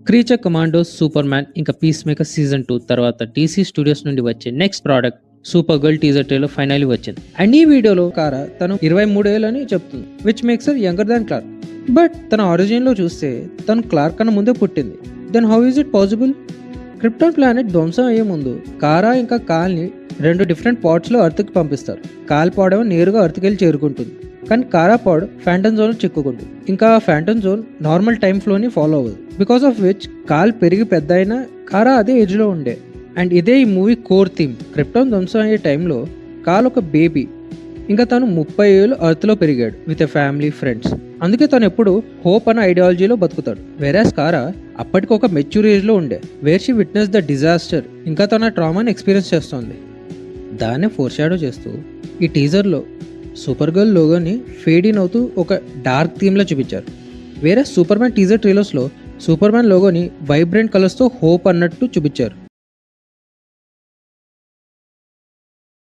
Creature commandos, super man ఇంకా peace maker season 2 తర్వాత DC studios నుండి వచ్చే next product super girl teaser trailer finally వచ్చింది. And ఈ వీడియోలో కారా తను 23 ఏళ్ళని చెప్తుంది, which makes her younger than Clark. But తన ఆరిజిన్ లో చూస్తే తను క్లార్క్ కన్నా ముందే పుట్టింది. Then how is it possible? Krypton planet ధ్వంసం అయ్యే ముందు కారా ఇంకా కాల్ని 2 డిఫరెంట్ పాడ్స్లో అర్త్కి పంపిస్తారు. కాల్ పాడేమో నేరుగా అర్త్కి వెళ్ళి చేరుకుంటుంది, కానీ కారా పాడ్ ఫ్యాంటమ్ జోన్ చిక్కుకుంటుంది. ఇంకా ఫ్యాంటమ్ జోన్ నార్మల్ టైం ఫ్లోని ఫాలో అవ్వదు, బికాస్ ఆఫ్ విచ్ కాల్ పెరిగి పెద్ద అయినా కారా అదే ఏజ్లో ఉండే. అండ్ ఇదే ఈ మూవీ కోర్ థీమ్. క్రిప్టన్ ధ్వంసం అయ్యే టైంలో కాల్ ఒక బేబీ, ఇంకా తను 30 ఏళ్ళు అర్త్లో పెరిగాడు విత్ ఎ ఫ్యామిలీ, ఫ్రెండ్స్. అందుకే తను ఎప్పుడు హోప్ అనే ఐడియాలజీలో బతుకుతాడు. వేరాస్ కారా అప్పటికి ఒక మెచ్యూర్ ఏజ్లో ఉండే, where she witness the disaster, ఇంకా తన ట్రామాని ఎక్స్పీరియన్స్ చేస్తుంది. దాన్నే ఫోర్ షాడో చేస్తూ ఈ టీజర్లో సూపర్ గర్ల్ లోగోని ఫేడ్ ఇన్ అవుతూ ఒక డార్క్ థీమ్లో చూపించారు. వేరే సూపర్ మ్యాన్ టీజర్ ట్రైలర్స్లో సూపర్ మ్యాన్ లోగోని వైబ్రెంట్ కలర్స్తో హోప్ అన్నట్టు చూపించారు.